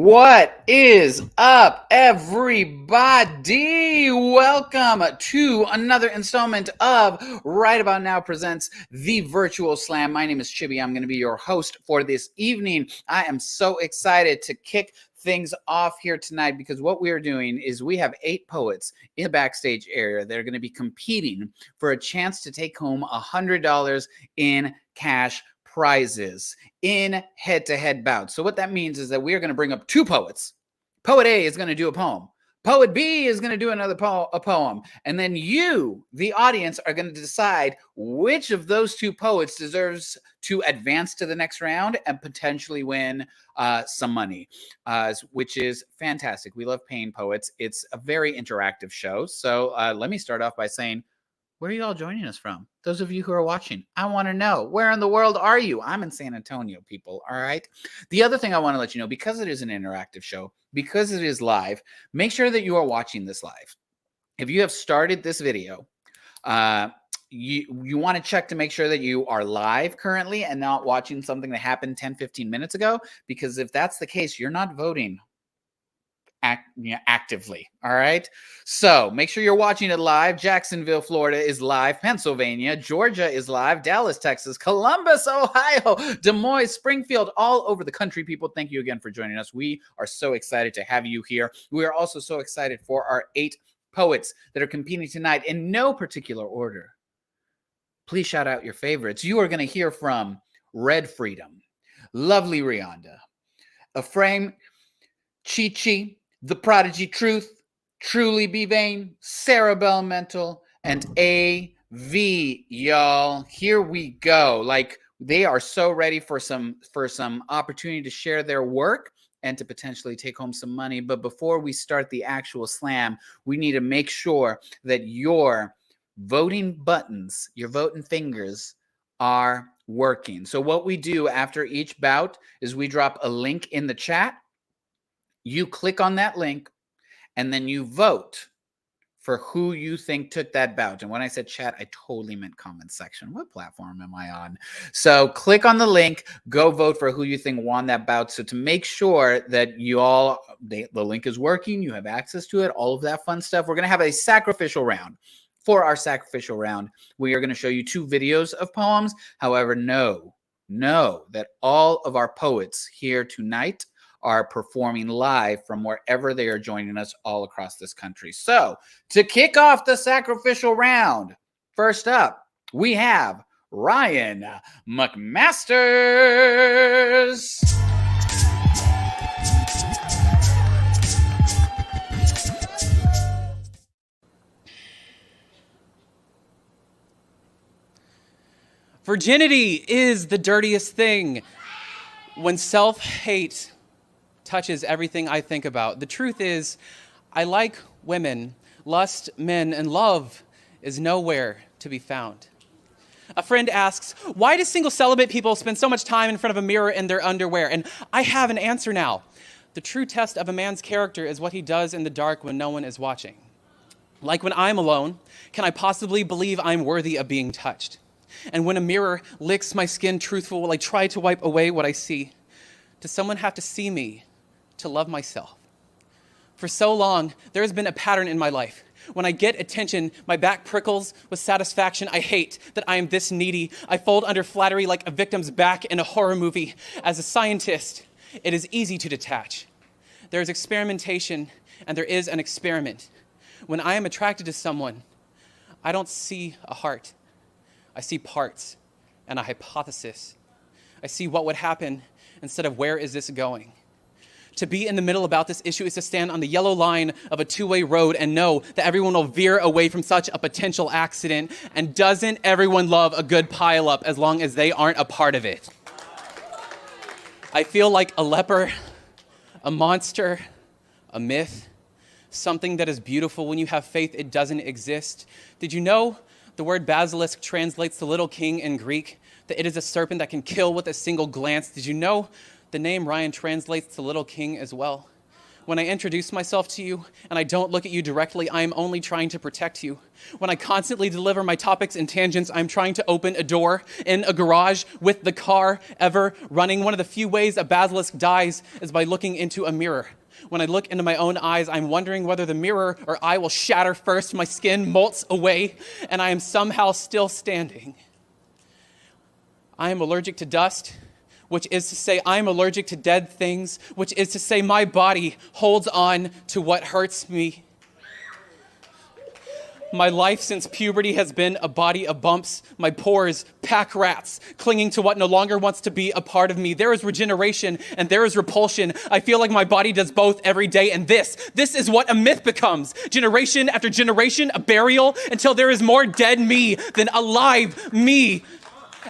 What is up, everybody? Welcome to another installment of Right About Now Presents the Virtual Slam. My name is Chibi. I'm going to be your host for this evening. I am so excited to kick things off here tonight because what we are doing is we have 8 poets in the backstage area that are going to be competing for a chance to take home $100 in cash prizes in head-to-head bouts. So what that means is that we are going to bring up 2 poets. Poet A is going to do a poem. Poet B is going to do another poem. And then you, the audience, are going to decide which of those 2 poets deserves to advance to the next round and potentially win some money, which is fantastic. We love paying poets. It's a very interactive show. So let me start off by saying, where are you all joining us from? Those of you who are watching, I want to know, where in the world are you? I'm in San Antonio, people, all right? The other thing I want to let you know, because it is an interactive show, because it is live, make sure that you are watching this live. If you have started this video, you want to check to make sure that you are live currently and not watching something that happened 10, 15 minutes ago, because if that's the case, you're not voting actively. All right. So make sure you're watching it live. Jacksonville, Florida is live. Pennsylvania, Georgia is live. Dallas, Texas, Columbus, Ohio, Des Moines, Springfield, all over the country. People, thank you again for joining us. We are so excited to have you here. We are also so excited for our 8 poets that are competing tonight in no particular order. Please shout out your favorites. You are going to hear from Red Freedom, LovelyReonda, Ephraim Nehemiah, The Prodigy Truth, Truly Be Vayne, Sarah Bellum, and AV, y'all. Here we go. Like, they are so ready for some opportunity to share their work and to potentially take home some money. But before we start the actual slam, we need to make sure that your voting buttons, your voting fingers are working. So what we do after each bout is we drop a link in the chat. You click on that link, and then you vote for who you think took that bout. And when I said chat, I totally meant comment section. What platform am I on? So click on the link, go vote for who you think won that bout. So to make sure that you all, the link is working, you have access to it, all of that fun stuff, we're going to have a sacrificial round. For our sacrificial round, we are going to show you 2 videos of poems. However, know that all of our poets here tonight are performing live from wherever they are joining us all across this country. So to kick off the sacrificial round, first up, we have Ryan McMasters. Virginity is the dirtiest thing. When self-hate touches everything I think about. The truth is, I like women, lust men, and love is nowhere to be found. A friend asks, why do single celibate people spend so much time in front of a mirror in their underwear? And I have an answer now. The true test of a man's character is what he does in the dark when no one is watching. Like when I'm alone, can I possibly believe I'm worthy of being touched? And when a mirror licks my skin truthful, will I try to wipe away what I see? Does someone have to see me to love myself? For so long, there has been a pattern in my life. When I get attention, my back prickles with satisfaction. I hate that I am this needy. I fold under flattery like a victim's back in a horror movie. As a scientist, it is easy to detach. There is experimentation, and there is an experiment. When I am attracted to someone, I don't see a heart. I see parts and a hypothesis. I see what would happen instead of where is this going. To be in the middle about this issue is to stand on the yellow line of a 2-way road and know that everyone will veer away from such a potential accident. And doesn't everyone love a good pile-up as long as they aren't a part of it? I feel like a leper, a monster, a myth, something that is beautiful. When you have faith, it doesn't exist. Did you know the word basilisk translates to little king in Greek? That it is a serpent that can kill with a single glance. Did you know the name Ryan translates to little king as well? When I introduce myself to you and I don't look at you directly, I am only trying to protect you. When I constantly deliver my topics and tangents, I'm trying to open a door in a garage with the car ever running. One of the few ways a basilisk dies is by looking into a mirror. When I look into my own eyes, I'm wondering whether the mirror or I will shatter first. My skin molts away, and I am somehow still standing. I am allergic to dust, which is to say I am allergic to dead things, which is to say my body holds on to what hurts me. My life since puberty has been a body of bumps, my pores pack rats, clinging to what no longer wants to be a part of me. There is regeneration and there is repulsion. I feel like my body does both every day, and this is what a myth becomes. Generation after generation, a burial, until there is more dead me than alive me.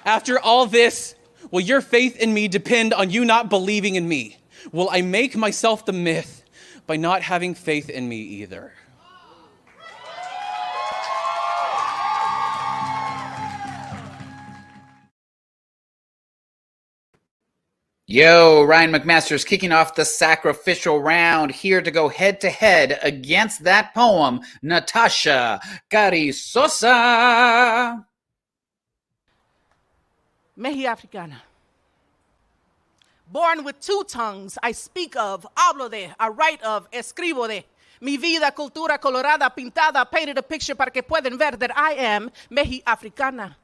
After all this, will your faith in me depend on you not believing in me? Will I make myself the myth by not having faith in me either? Yo, Ryan McMaster's kicking off the sacrificial round, here to go head-to-head against that poem, Natasha Carisosa. Mehi Africana. Born with two tongues, I speak of, hablo de, I write of, escribo de. Mi vida, cultura colorada, pintada, painted a picture para que puedan ver that I am Mehi Africana.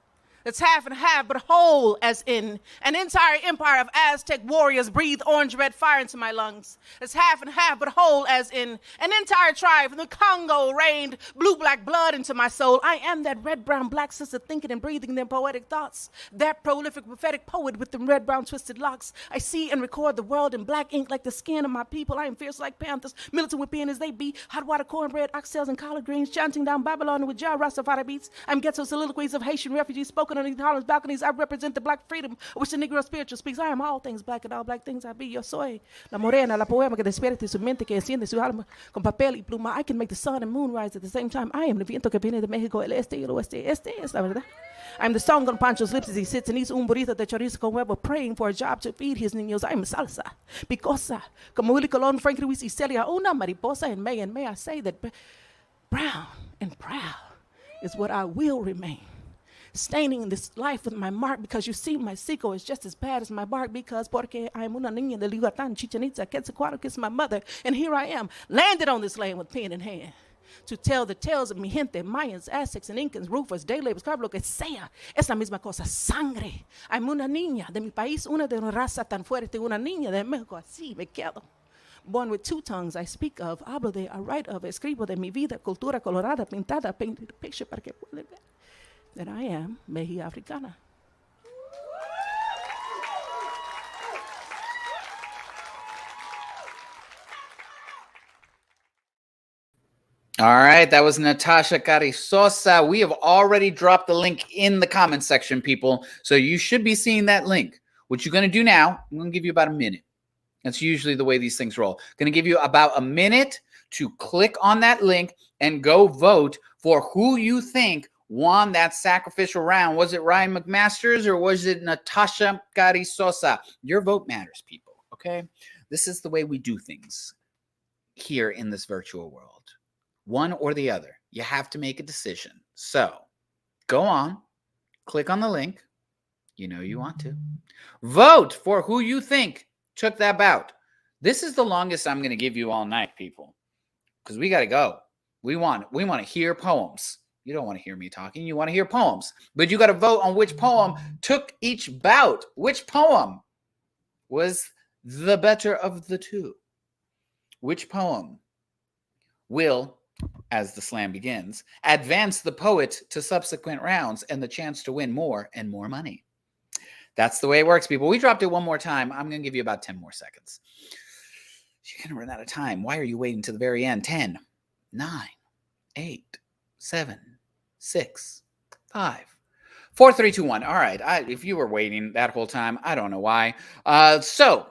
It's half and half, but whole, as in an entire empire of Aztec warriors breathe orange-red fire into my lungs. It's half and half, but whole, as in an entire tribe from the Congo rained blue-black blood into my soul. I am that red-brown-black sister thinking and breathing their poetic thoughts. That prolific, prophetic poet with them red-brown twisted locks. I see and record the world in black ink like the skin of my people. I am fierce like panthers, militant with being as they be. Hot water, cornbread, oxtails, and collard greens, chanting down Babylon with Jah Rastafari beats. I'm ghetto soliloquies of Haitian refugees spoken underneath Harlem's balconies. I represent the black freedom which the Negro spiritual speaks. I am all things black, and all black things I be. Yo soy la morena, la poema que despierta su mente, que enciende su alma con papel y pluma. I can make the sun and moon rise at the same time. I am el viento que viene de México, el este y el oeste. Este es la verdad. I'm the song on Pancho's lips as he sits and eats un burrito de chorizo con huevo, praying for a job to feed his niños. I am salsa, picosa, como Willie Colon, Frank Luis y Celia, una mariposa in May. And may I say that brown and proud is what I will remain. Staining this life with my mark, because you see my seco is just as bad as my bark, because porque I'm una niña de Yucatán, Chichen Itza, Quetzalcoatl is my mother, and here I am, landed on this land with pen in hand, to tell the tales of mi gente, Mayans, Aztecs, and Incans, roofers, day laborers, carbo, lo que sea, es la misma cosa, sangre. I'm una niña de mi país, una de una raza tan fuerte, una niña de México, así me quedo. Born with two tongues, I speak of, hablo de, I write of, escribo de mi vida, cultura colorada, pintada, painted a picture para que puedan ver that I am Mehi Africana. All right, that was Natasha Carisosa. We have already dropped the link in the comment section, people. So you should be seeing that link. What you're going to do now, I'm going to give you about a minute. That's usually the way these things roll. Going to give you about a minute to click on that link and go vote for who you think won that sacrificial round. Was it Ryan McMasters or was it Natasha Carisosa? Your vote matters, people, okay? This is the way we do things here in this virtual world. One or the other. You have to make a decision. So go on, click on the link. You know you want to. Vote for who you think took that bout. This is the longest I'm going to give you all night, people, because we got to go. We want to hear poems. You don't want to hear me talking. You want to hear poems. But you got to vote on which poem took each bout. Which poem was the better of the two? Which poem will, as the slam begins, advance the poet to subsequent rounds and the chance to win more and more money? That's the way it works, people. We dropped it one more time. I'm going to give you about 10 more seconds. You're going to run out of time. Why are you waiting to the very end? 10, 9, 8, 7, 6, 5, 4, 3, 2, 1. All right. If you were waiting that whole time, I don't know why. So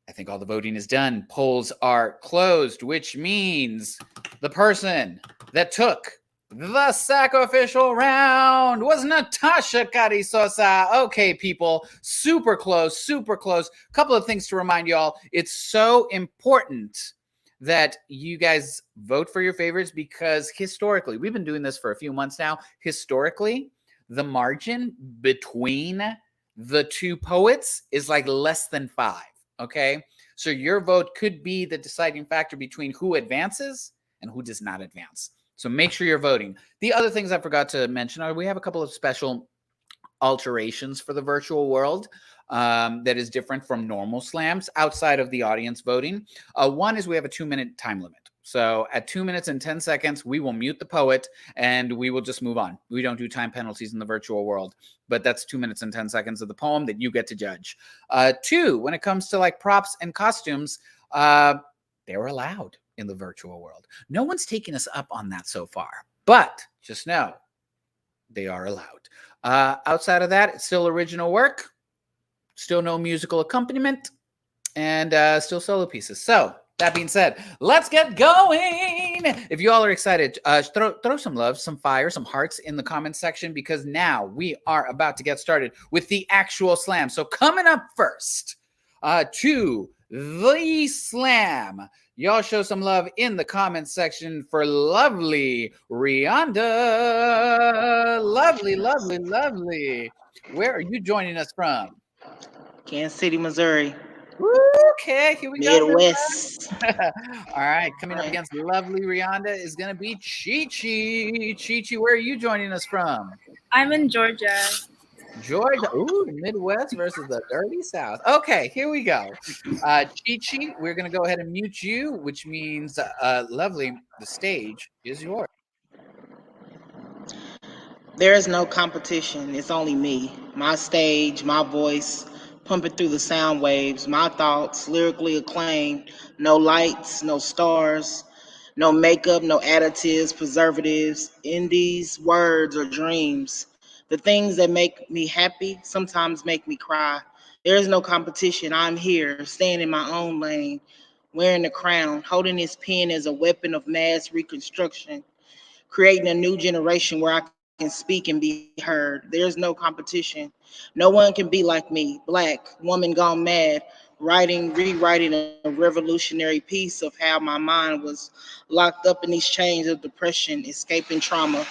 I think all the voting is done. Polls are closed, which means the person that took The sacrificial round was Natasha Carizosa. Okay, people, super close, super close. Couple of things to remind y'all. It's so important that you guys vote for your favorites because historically, we've been doing this for a few months now. Historically, the margin between the two poets is like less than 5, okay? So your vote could be the deciding factor between who advances and who does not advance. So make sure you're voting. The other things I forgot to mention are we have a couple of special alterations for the virtual world that is different from normal slams outside of the audience voting. One is we have a 2-minute time limit. So at 2 minutes and 10 seconds, we will mute the poet and we will just move on. We don't do time penalties in the virtual world, but that's 2 minutes and 10 seconds of the poem that you get to judge. 2, when it comes to like props and costumes, they're allowed in the virtual world. No one's taken us up on that so far, but just know they are allowed. Outside of that, it's still original work, still no musical accompaniment, and still solo pieces. So that being said, let's get going. If you all are excited, throw some love, some fire, some hearts in the comments section because now we are about to get started with the actual slam. So coming up first to the slam. Y'all show some love in the comments section for lovely Reonda. Lovely, lovely, lovely. Where are you joining us from? Kansas City, Missouri. Okay, here we go. Midwest. All right, coming up against lovely Reonda is going to be Chi-Chi. Chi-Chi, where are you joining us from? I'm in Georgia. Georgia, ooh, Midwest versus the dirty South. Okay, here we go. Chi-Chi, we're going to go ahead and mute you, which means, lovely, the stage is yours. There is no competition. It's only me. My stage, my voice, pumping through the sound waves, my thoughts, lyrically acclaimed. No lights, no stars, no makeup, no additives, preservatives. In these words or dreams, the things that make me happy sometimes make me cry. There is no competition. I'm here, staying in my own lane, wearing the crown, holding this pen as a weapon of mass reconstruction, creating a new generation where I can speak and be heard. There's no competition. No one can be like me. Black, woman gone mad, rewriting a revolutionary piece of how my mind was locked up in these chains of depression, escaping trauma.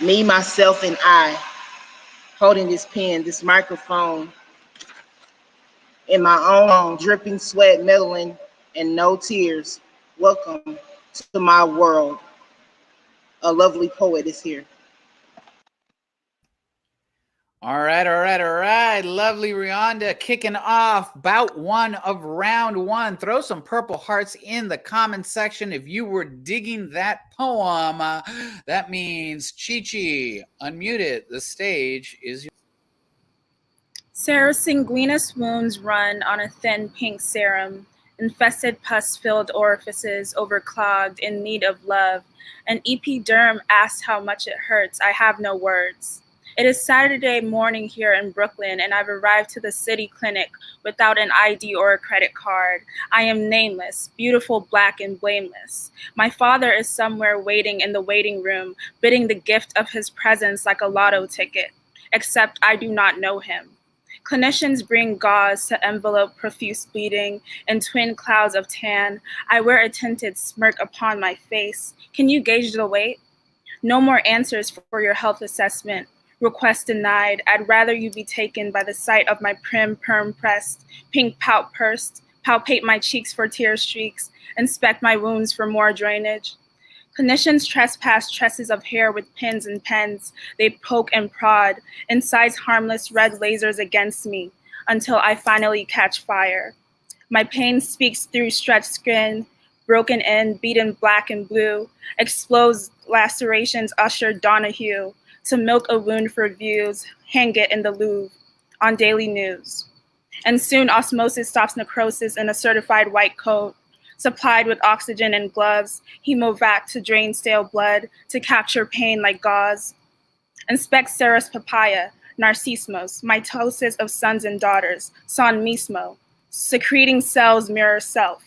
Me, myself, and I, holding this pen, this microphone in my own dripping sweat, meddling, and no tears. Welcome to my world. A lovely poet is here. All right. Lovely Reonda kicking off bout 1 of round 1. Throw some purple hearts in the comment section if you were digging that poem. That means Chi-Chi, unmute it. The stage is yours. Sarah's sanguineous wounds run on a thin pink serum, infested pus-filled orifices overclogged in need of love. An epiderm asks how much it hurts. I have no words. It is Saturday morning here in Brooklyn, and I've arrived to the city clinic without an ID or a credit card. I am nameless, beautiful, black, and blameless. My father is somewhere waiting in the waiting room, bidding the gift of his presence like a lotto ticket, except I do not know him. Clinicians bring gauze to envelope profuse bleeding in twin clouds of tan. I wear a tinted smirk upon my face. Can you gauge the weight? No more answers for your health assessment. Request denied. I'd rather you be taken by the sight of my prim perm pressed, pink pout pursed, palpate my cheeks for tear streaks, inspect my wounds for more drainage. Clinicians trespass tresses of hair with pins and pens. They poke and prod, incise harmless red lasers against me until I finally catch fire. My pain speaks through stretched skin, broken in, beaten black and blue, explodes lacerations usher Donahue. To milk a wound for views, hang it in the Louvre, on daily news. And soon osmosis stops necrosis in a certified white coat, supplied with oxygen and gloves, hemovac to drain stale blood, to capture pain like gauze. Inspect Sarah's papaya, narcismos, mitosis of sons and daughters, son mismo, secreting cells mirror self.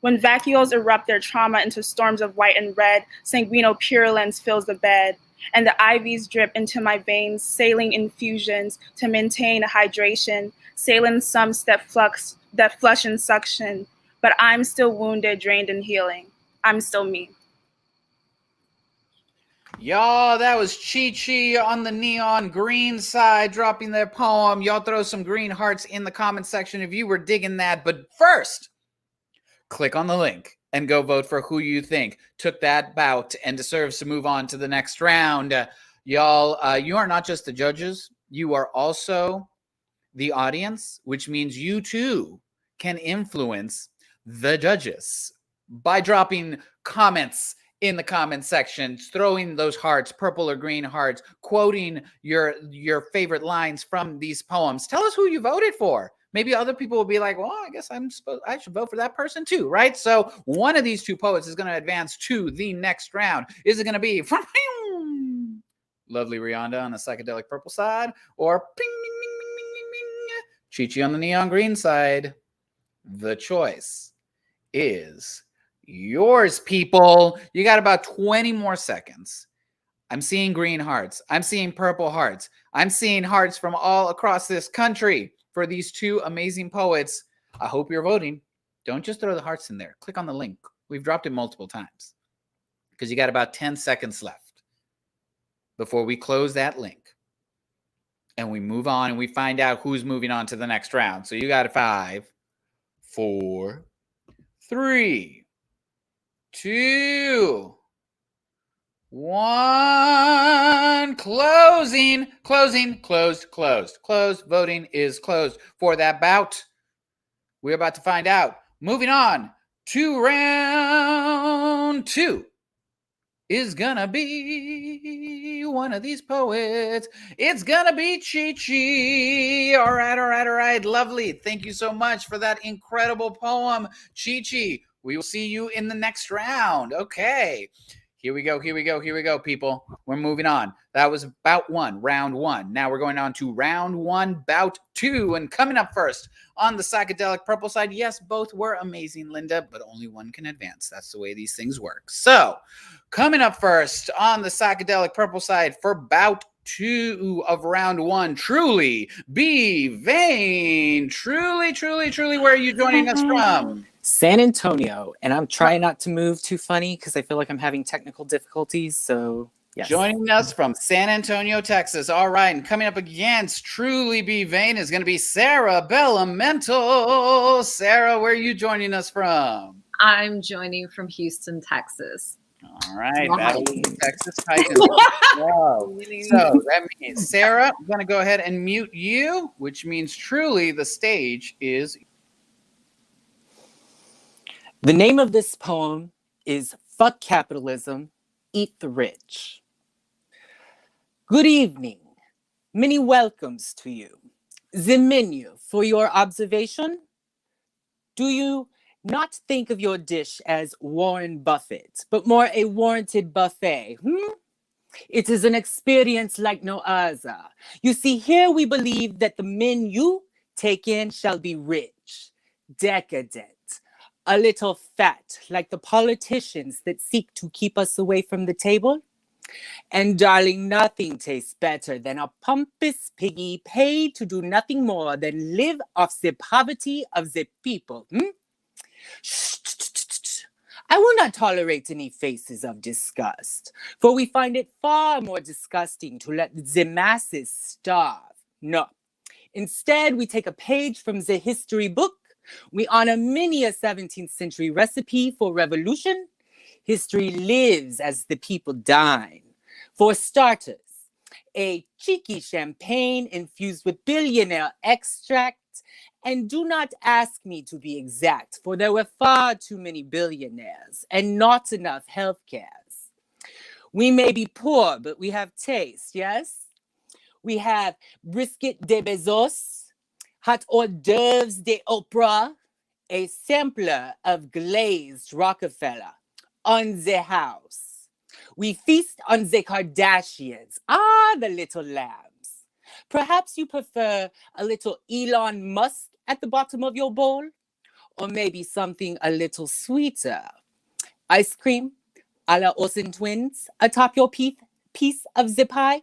When vacuoles erupt their trauma into storms of white and red, sanguinal purulence fills the bed, and the IVs drip into my veins, saline infusions to maintain hydration, saline sumps that flush and suction. But I'm still wounded, drained, and healing. I'm still me. Y'all, that was Chi-Chi on the neon green side dropping their poem. Y'all throw some green hearts in the comment section if you were digging that. But first, click on the link and go vote for who you think took that bout and deserves to move on to the next round. Y'all, you are not just the judges. You are also the audience, which means you too can influence the judges by dropping comments in the comment section, throwing those hearts, purple or green hearts, quoting your favorite lines from these poems. Tell us who you voted for. Maybe other people will be like, well, I guess I should vote for that person too, right? So one of these two poets is going to advance to the next round. Is it going to be LovelyReonda on the psychedelic purple side, or Chi-Chi on the neon green side? The choice is yours, people. You got about 20 more seconds. I'm seeing green hearts. I'm seeing purple hearts. I'm seeing hearts from all across this country for these two amazing poets. I hope you're voting. Don't just throw the hearts in there. Click on the link. We've dropped it multiple times because you got about 10 seconds left before we close that link and we move on and we find out who's moving on to the next round. So you got 5, 4, 3, 2, 1. Closing. Closed. Voting is closed for that bout. We're about to find out. Moving on to round 2 is gonna be one of these poets. It's gonna be Chi-Chi. All right. Lovely. Thank you so much for that incredible poem, Chi-Chi. We will see you in the next round. Okay. Here we go, people. We're moving on. That was bout 1, round 1. Now we're going on to round 1, bout 2. And coming up first on the psychedelic purple side, yes, both were amazing, Linda, but only one can advance. That's the way these things work. So, coming up first on the psychedelic purple side for bout 2 of round 1, truly be Vayne. Truly, where are you joining us from? San Antonio, and I'm trying not to move too funny because I feel like I'm having technical difficulties, so yes. Joining us from San Antonio, Texas. All right, and coming up against Truly Be Vayne is going to be Sarah Bellum. Sarah, where are you joining us from? I'm joining from Houston, Texas. All right, Battle of the Texas Titans. Wow. So that means, Sarah, I'm going to go ahead and mute you, which means truly the stage is. The name of this poem is Fuck Capitalism, Eat the Rich. Good evening. Many welcomes to you. The menu for your observation. Do you not think of your dish as Warren Buffett, but more a warranted buffet? It is an experience like no other. You see, here we believe that the men you take in shall be rich, decadent, a little fat, like the politicians that seek to keep us away from the table. And darling, nothing tastes better than a pompous piggy paid to do nothing more than live off the poverty of the people. I will not tolerate any faces of disgust, for we find it far more disgusting to let the masses starve. No. Instead, we take a page from the history book. We honor many a 17th century recipe for revolution. History lives as the people dine. For starters, a cheeky champagne infused with billionaire extract. And do not ask me to be exact, for there were far too many billionaires and not enough health cares. We may be poor, but we have taste, yes? We have brisket de Bezos, hot hors d'oeuvres de Oprah, a sampler of glazed Rockefeller on the house. We feast on the Kardashians, the little lambs. Perhaps you prefer a little Elon Musk at the bottom of your bowl, Or maybe something a little sweeter. Ice cream a la Olsen twins atop your piece of the pie?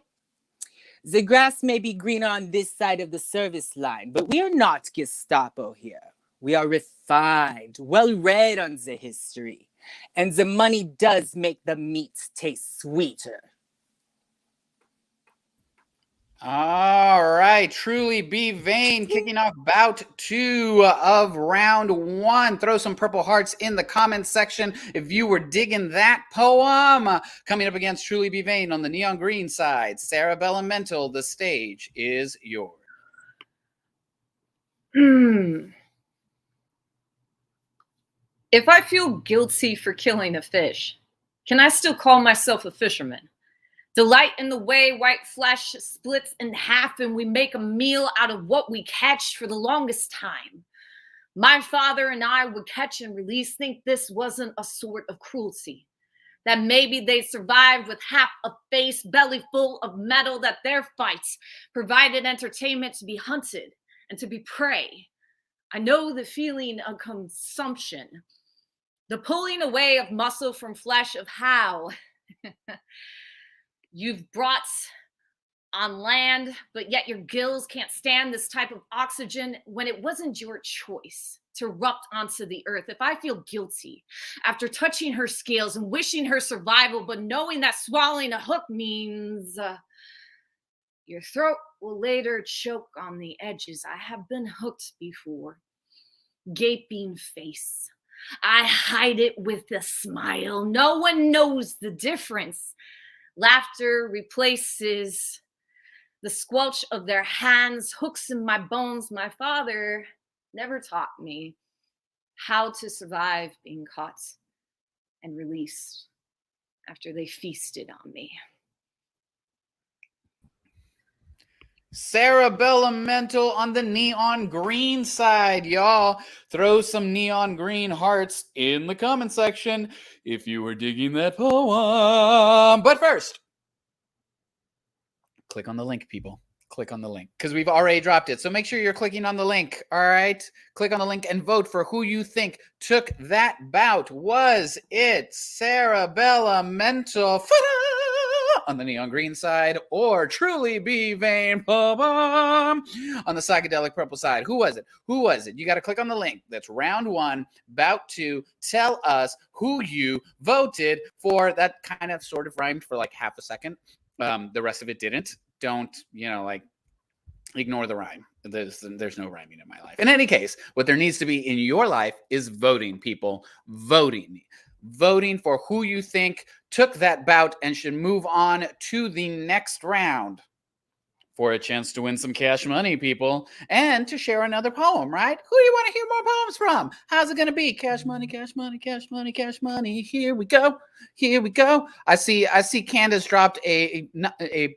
The grass may be greener on this side of the service line, but we are not Gestapo here. We are refined, well-read on the history, and the money does make the meat taste sweeter. All right, truly be Vayne kicking off bout 2 of round 1. Throw some purple hearts in the comments section if you were digging that poem. Coming up against truly be Vayne on the neon green side, Sarah Bellum, the stage is yours. If I feel guilty for killing a fish, can I still call myself a fisherman? Delight in the way white flesh splits in half and we make a meal out of what we catch for the longest time. My father and I would catch and release, think this wasn't a sort of cruelty. That maybe they survived with half a face, belly full of metal, that their fights provided entertainment to be hunted and to be prey. I know the feeling of consumption, the pulling away of muscle from flesh, of how you've brought on land, but yet your gills can't stand this type of oxygen when it wasn't your choice to erupt onto the earth. If I feel guilty after touching her scales and wishing her survival, but knowing that swallowing a hook means your throat will later choke on the edges. I have been hooked before. Gaping face. I hide it with a smile. No one knows the difference. Laughter replaces the squelch of their hands, hooks in my bones. My father never taught me how to survive being caught and released after they feasted on me. Sarah Bellum on the neon green side, y'all. Throw some neon green hearts in the comment section if you were digging that poem. But first, click on the link, people. Click on the link because we've already dropped it. So make sure you're clicking on the link, all right? Click on the link and vote for who you think took that bout. Was it Sarah Bellum on the neon green side, or truly be Vayne on the psychedelic purple side? Who was it? Who was it? You got to click on the link. That's round 1, bout 2. Tell us who you voted for. That kind of sort of rhymed for like half a second. The rest of it didn't. Don't, ignore the rhyme. There's no rhyming in my life. In any case, what there needs to be in your life is voting, people. Voting for who you think took that bout and should move on to the next round for a chance to win some cash money, people, and to share another poem, right? Who do you want to hear more poems from? How's it going to be? Cash money, cash money, cash money, cash money. Here we go. Here we go. I see Candace dropped a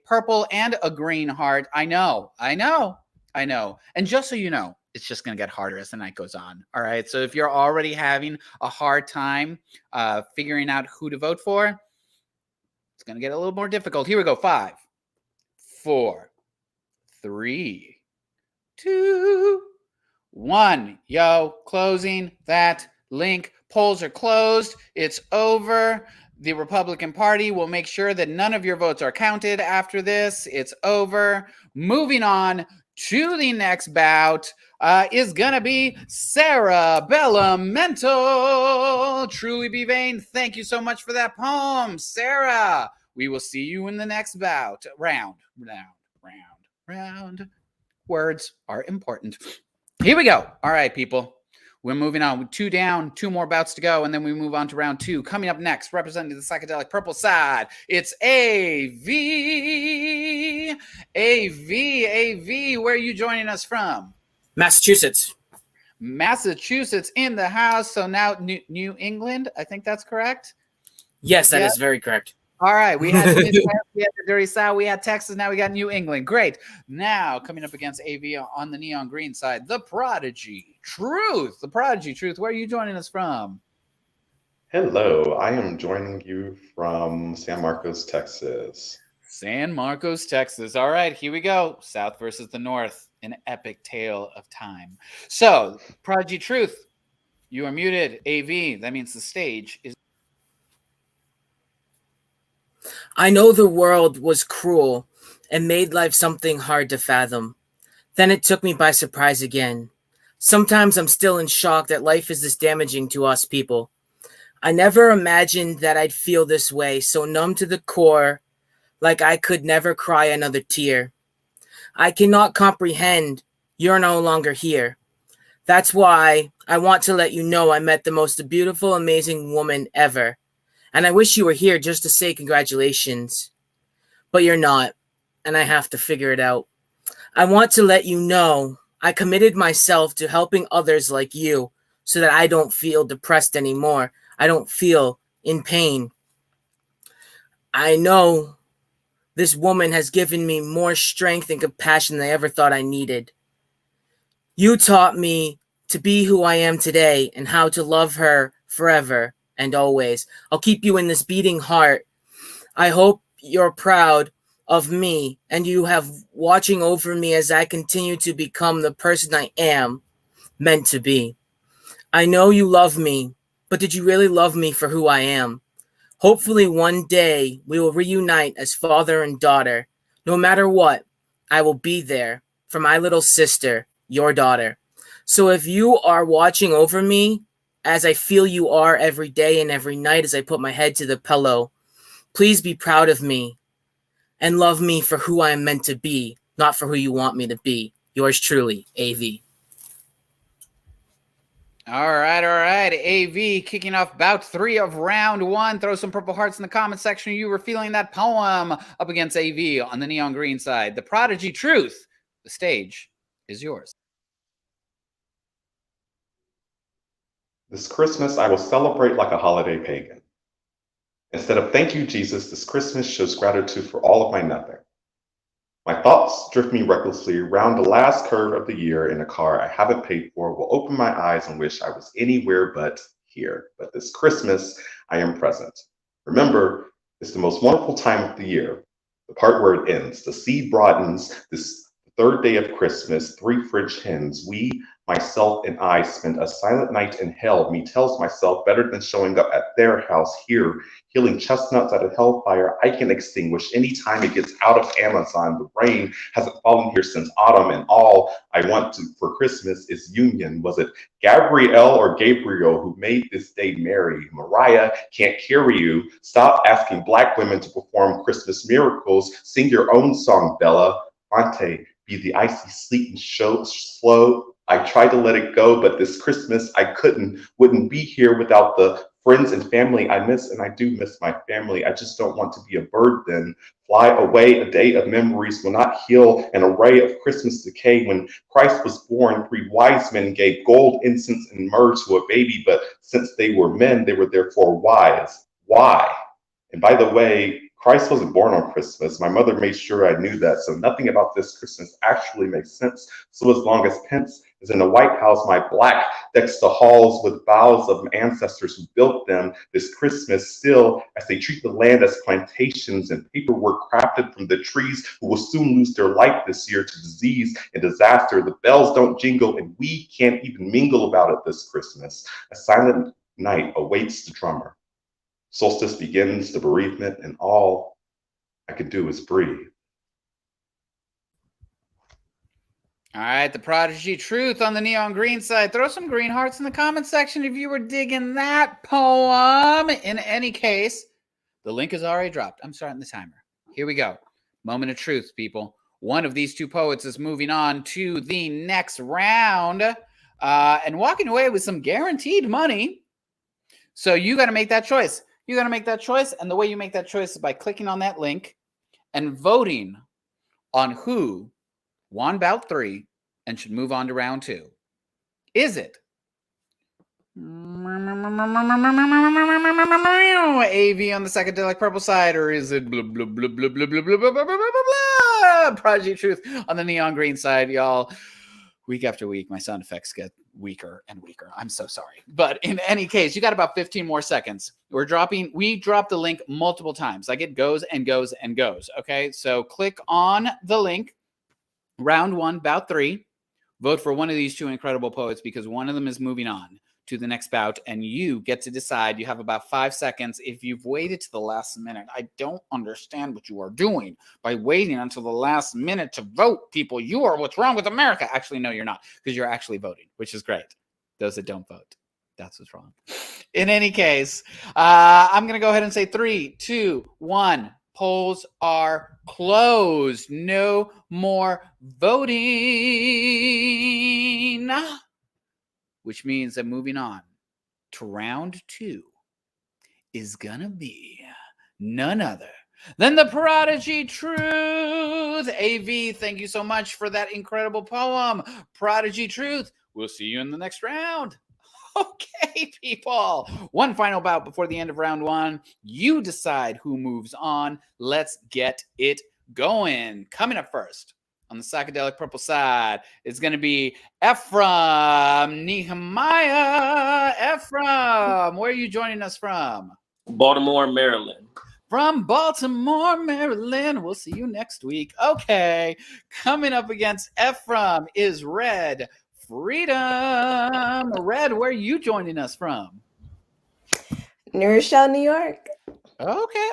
purple and a green heart. I know. And just so you know, it's just going to get harder as the night goes on. All right. So if you're already having a hard time figuring out who to vote for, it's going to get a little more difficult. Here we go. 5, 4, 3, 2, 1. Yo, closing that link. Polls are closed. It's over. The Republican Party will make sure that none of your votes are counted after this. It's over. Moving on to the next bout is gonna be Sarah Bellum. Truly be Vayne. Thank you so much for that poem, Sarah. We will see you in the next bout. Round. Words are important. Here we go. All right, people. We're moving on. 2 down, 2 more bouts to go, and then we move on to round 2. Coming up next, representing the psychedelic purple side, it's AV. Where are you joining us from? Massachusetts In the house. So now New England, I think that's correct. Yes, that is very correct. All right, we had the Dirty South, we had Texas, now we got New England. Great. Now, coming up against AV on the neon green side, the Prodigy Truth. Where are you joining us from? Hello, I am joining you from San Marcos, Texas. All right, here we go. South versus the North, an epic tale of time. So, Prodigy Truth, You are muted, AV. That means the stage is. I know the world was cruel and made life something hard to fathom. Then it took me by surprise again. Sometimes I'm still in shock that life is this damaging to us people. I never imagined that I'd feel this way, so numb to the core, like I could never cry another tear. I cannot comprehend you're no longer here. That's why I want to let you know I met the most beautiful, amazing woman ever. And I wish you were here just to say congratulations. But you're not, and I have to figure it out. I want to let you know I committed myself to helping others like you so that I don't feel depressed anymore. I don't feel in pain. I know this woman has given me more strength and compassion than I ever thought I needed. You taught me to be who I am today and how to love her forever and always. I'll keep you in this beating heart. I hope you're proud of me and you have watching over me as I continue to become the person I am meant to be. I know you love me, but did you really love me for who I am? Hopefully one day we will reunite as father and daughter. No matter what, I will be there for my little sister, your daughter. So if you are watching over me, as I feel you are every day and every night as I put my head to the pillow, please be proud of me and love me for who I am meant to be, not for who you want me to be. Yours truly, AV. All right. AV kicking off bout 3 of round 1. Throw some purple hearts in the comment section. You were feeling that poem up against AV on the neon green side. The Prodigy Truth. The stage is yours. This Christmas, I will celebrate like a holiday pagan. Instead of thank you, Jesus, this Christmas shows gratitude for all of my nothing. My thoughts drift me recklessly around the last curve of the year in a car I haven't paid for, will open my eyes and wish I was anywhere but here. But this Christmas, I am present. Remember, it's the most wonderful time of the year. The part where it ends. The sea broadens. This third day of Christmas, 3 fridge hens. We, myself, and I spend a silent night in hell. Me tells myself better than showing up at their house here, healing chestnuts at a hellfire I can extinguish anytime it gets out of Amazon. The rain hasn't fallen here since autumn, and all I want for Christmas is union. Was it Gabrielle or Gabriel who made this day merry? Mariah can't carry you. Stop asking Black women to perform Christmas miracles. Sing your own song, Bella. Fonte, be the icy sleet and show slow. I tried to let it go, but this Christmas I wouldn't be here without the friends and family I miss, and I do miss my family. I just don't want to be a bird then. Fly away, a day of memories will not heal an array of Christmas decay. When Christ was born, 3 wise men gave gold, incense, and myrrh to a baby, but since they were men, they were therefore wise. Why? And by the way, Christ wasn't born on Christmas. My mother made sure I knew that, so nothing about this Christmas actually makes sense. So as long as Pence is in the White House, my black decks the halls with boughs of ancestors who built them this Christmas still, as they treat the land as plantations and paperwork crafted from the trees who will soon lose their life this year to disease and disaster. The bells don't jingle and we can't even mingle about it this Christmas. A silent night awaits the drummer. Solstice begins the bereavement, and all I could do is breathe. All right, the Prodigy Truth on the neon green side. Throw some green hearts in the comment section if you were digging that poem. In any case, the link is already dropped. I'm starting the timer. Here we go. Moment of truth, people. One of these 2 poets is moving on to the next round and walking away with some guaranteed money. So you got to make that choice. You got to make that choice. And the way you make that choice is by clicking on that link and voting on who won bout 3 and should move on to round 2. Is it AV on the psychedelic purple side, or is it Prodigy Truth on the neon green side, y'all? Week after week, my sound effects get weaker and weaker. I'm so sorry. But in any case, you got about 15 more seconds. We dropped the link multiple times. Like it goes and goes and goes. Okay, so click on the link. Round 1, bout 3. Vote for one of these 2 incredible poets because one of them is moving on to the next bout, and you get to decide. You have about 5 seconds. If you've waited to the last minute, I don't understand what you are doing by waiting until the last minute to vote, people. You are what's wrong with America. Actually, no, you're not, because you're actually voting, which is great. Those that don't vote, that's what's wrong. In any case, I'm going to go ahead and say 3, 2, 1. Polls are closed. No more voting. Which means that moving on to round 2 is gonna be none other than the Prodigy Truth. AV, thank you so much for that incredible poem. Prodigy Truth, we'll see you in the next round. Okay, people. One final bout before the end of round 1. You decide who moves on. Let's get it going. Coming up first, on the psychedelic purple side, it's going to be Ephraim Nehemiah. Ephraim, where are you joining us from? Baltimore, Maryland. From Baltimore, Maryland. We'll see you next week. Okay. Coming up against Ephraim is Red Freedom. Red, where are you joining us from? New Rochelle, New York. Okay.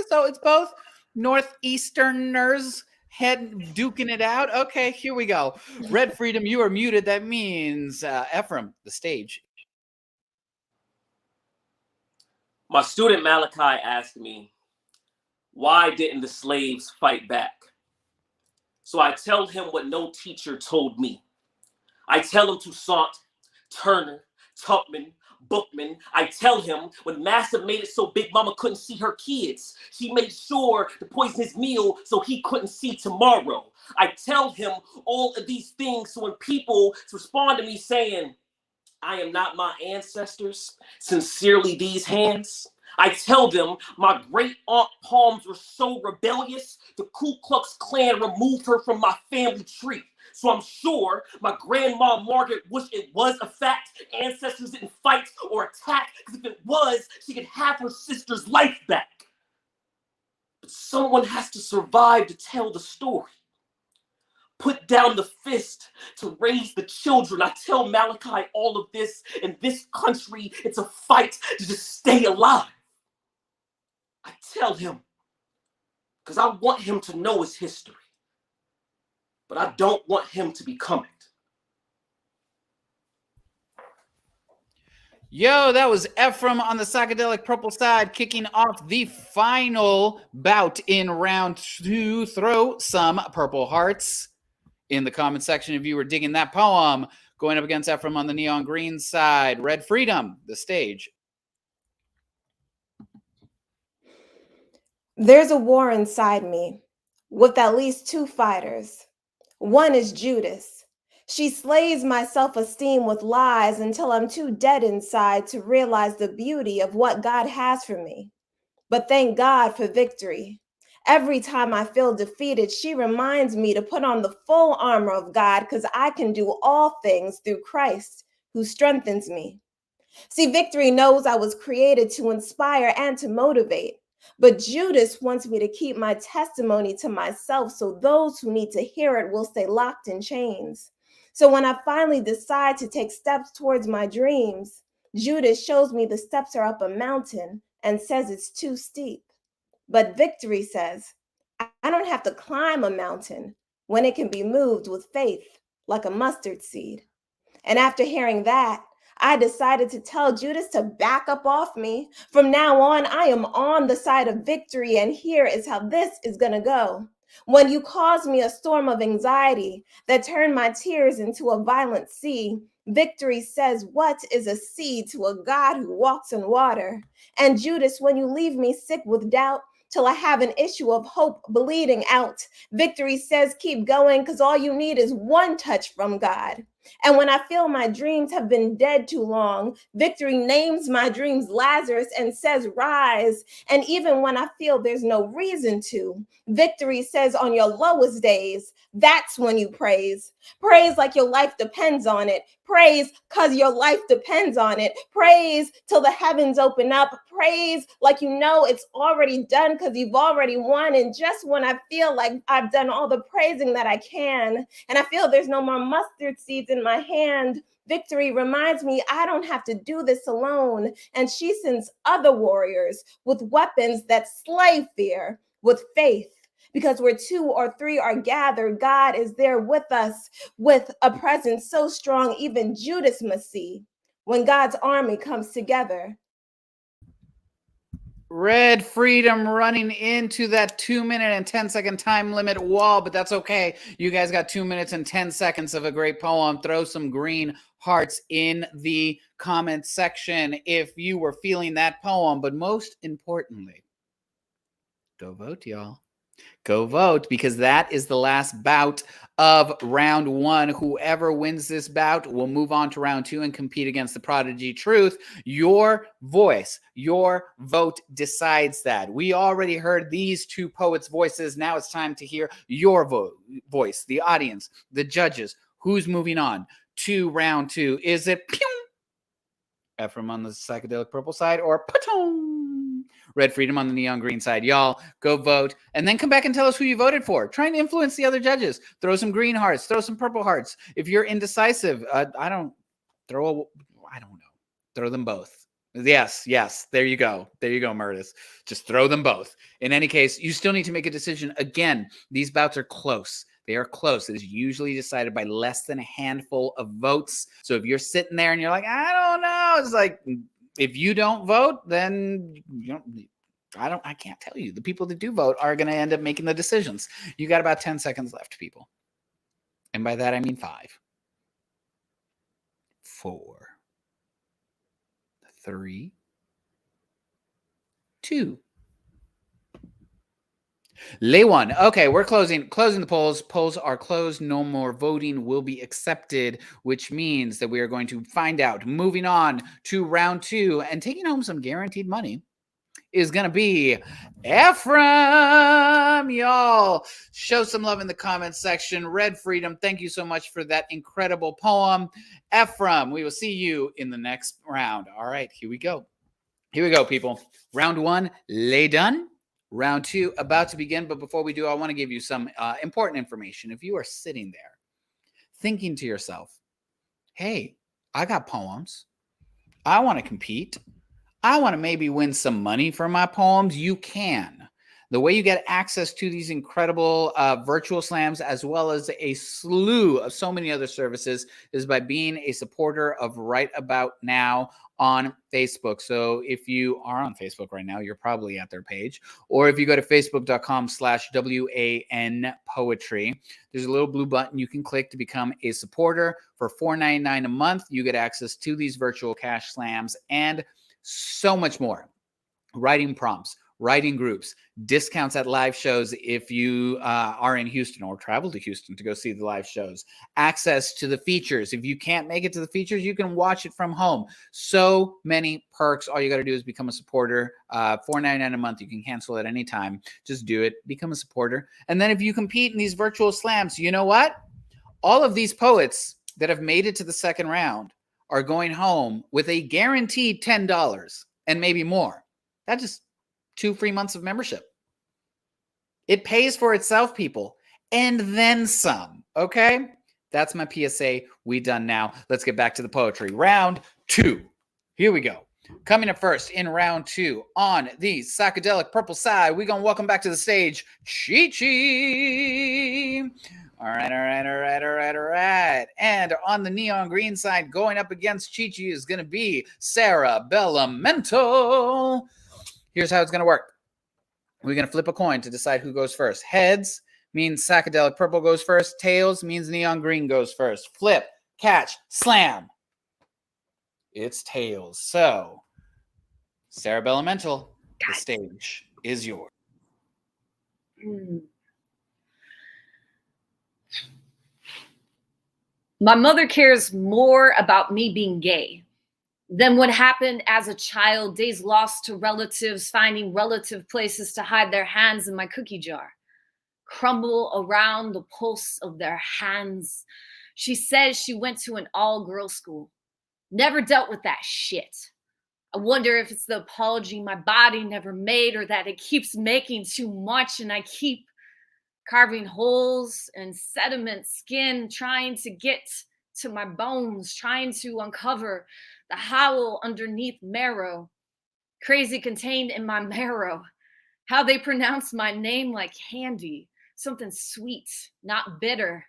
So it's both Northeasterners duking it out. Okay, here we go. Red Freedom, you are muted. That means Ephraim, the stage. My student Malachi asked me, why didn't the slaves fight back? So I tell him what no teacher told me. I tell him Toussaint, Turner, Tubman, Bookman. I tell him when Massa made it so Big Mama couldn't see her kids, she made sure to poison his meal so he couldn't see tomorrow. I tell him all of these things so when people respond to me saying, I am not my ancestors, sincerely these hands, I tell them my great aunt Palms were so rebellious, the Ku Klux Klan removed her from my family tree. So I'm sure my grandma Margaret wished it was a fact. Ancestors didn't fight or attack, because if it was, she could have her sister's life back. But someone has to survive to tell the story. Put down the fist to raise the children. I tell Malachi all of this. In this country, it's a fight to just stay alive. I tell him because I want him to know his history. But I don't want him to become it. Yo, that was Ephraim on the psychedelic purple side, kicking off the final bout in round 2. Throw some purple hearts in the comment section if you were digging that poem. Going up against Ephraim on the neon green side. Red Freedom, the stage. There's a war inside me with at least 2 fighters. One is Judas. She slays my self-esteem with lies until I'm too dead inside to realize the beauty of what God has for me. But thank God for victory. Every time I feel defeated, she reminds me to put on the full armor of God because I can do all things through Christ who strengthens me. See, victory knows I was created to inspire and to motivate. But Judas wants me to keep my testimony to myself so those who need to hear it will stay locked in chains. So when I finally decide to take steps towards my dreams, Judas shows me the steps are up a mountain and says it's too steep. But victory says, I don't have to climb a mountain when it can be moved with faith like a mustard seed. And after hearing that, I decided to tell Judas to back up off me. From now on, I am on the side of victory, and here is how this is going to go. When you caused me a storm of anxiety that turned my tears into a violent sea, victory says, what is a sea to a God who walks on water? And Judas, when you leave me sick with doubt, till I have an issue of hope bleeding out, victory says, keep going, because all you need is one touch from God. And when I feel my dreams have been dead too long, victory names my dreams Lazarus and says, rise. And even when I feel there's no reason to, victory says on your lowest days, that's when you praise. Praise like your life depends on it. Praise because your life depends on it. Praise till the heavens open up. Praise like you know it's already done because you've already won. And just when I feel like I've done all the praising that I can, and I feel there's no more mustard seeds in my hand, Victory reminds me I don't have to do this alone, and she sends other warriors with weapons that slay fear with faith. Because where 2 or 3 are gathered, God is there with us with a presence so strong, even Judas must see when God's army comes together. Red Freedom running into that 2-minute and 10-second time limit wall, but that's okay. You guys got 2 minutes and 10 seconds of a great poem. Throw some green hearts in the comment section if you were feeling that poem. But most importantly, go vote, y'all. Go vote, because that is the last bout of round 1. Whoever wins this bout will move on to round 2 and compete against the Prodigy Truth. Your voice, your vote decides that. We already heard these 2 poets' voices. Now it's time to hear your voice, the audience, the judges. Who's moving on to round 2? Is it Ephraim on the psychedelic purple side, or Red Freedom on the neon green side? Y'all go vote and then come back and tell us who you voted for. Try and influence the other judges. Throw some green hearts, throw some purple hearts. If you're indecisive, throw them both. Yes, there you go, Murtis. Just throw them both. In any case, you still need to make a decision. Again, these bouts are close. They are close. It is usually decided by less than a handful of votes. So if you're sitting there and you're like, I don't know, it's like, if you don't vote, then I can't tell you. The people that do vote are going to end up making the decisions. You got about 10 seconds left, people. And by that, I mean 5, 4, 3, 2. Lay one. Okay, we're closing the polls. Polls are closed. No more voting will be accepted, which means that we are going to find out. Moving on to round 2 and taking home some guaranteed money is going to be Ephraim. Y'all, show some love in the comments section. Red Freedom, thank you so much for that incredible poem. Ephraim, we will see you in the next round. All right, here we go. Here we go, people. Round 1, lay done. Round 2, about to begin. But before we do, I want to give you some important information. If you are sitting there thinking to yourself, hey, I got poems. I want to compete. I want to maybe win some money for my poems. You can. The way you get access to these incredible virtual slams, as well as a slew of so many other services, is by being a supporter of Right About Now on Facebook. So if you are on Facebook right now, you're probably at their page. Or if you go to facebook.com/WAN Poetry, there's a little blue button you can click to become a supporter. For $4.99 a month, you get access to these virtual cash slams and so much more. Writing prompts, writing groups, discounts at live shows if you are in Houston or travel to Houston to go see the live shows, access to the features. If you can't make it to the features, you can watch it from home. So many perks. All you got to do is become a supporter. $4.99 a month. You can cancel at any time. Just do it. Become a supporter. And then if you compete in these virtual slams, you know what? All of these poets that have made it to the second round are going home with a guaranteed $10 and maybe more. That's just 2 free months of membership. It pays for itself, people, and then some. Okay? That's my PSA. We done now. Let's get back to the poetry. Round 2. Here we go. Coming up first in round 2 on the psychedelic purple side, we're going to welcome back to the stage Chi-Chi. All right. And on the neon green side, going up against Chi-Chi is going to be Sarah Bellum. Here's how it's going to work. We're going to flip a coin to decide who goes first. Heads means psychedelic purple goes first. Tails means neon green goes first. Flip, catch, slam. It's tails. So, Sarah Bellum, the stage is yours. My mother cares more about me being gay than what happened as a child, days lost to relatives, finding relative places to hide their hands in my cookie jar, crumble around the pulse of their hands. She says she went to an all-girls school, never dealt with that shit. I wonder if it's the apology my body never made, or that it keeps making too much and I keep carving holes in sediment skin, trying to get to my bones, trying to uncover the howl underneath marrow. Crazy contained in my marrow. How they pronounce my name like candy, something sweet, not bitter.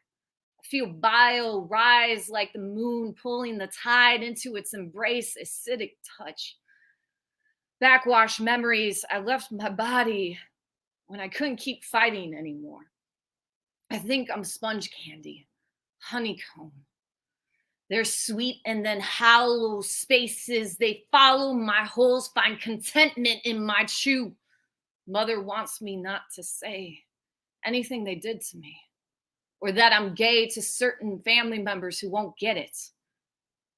I feel bile rise like the moon pulling the tide into its embrace, acidic touch. Backwash memories, I left my body when I couldn't keep fighting anymore. I think I'm sponge candy, honeycomb. They're sweet and then hollow spaces. They follow my holes, find contentment in my chew. Mother wants me not to say anything they did to me, or that I'm gay to certain family members who won't get it.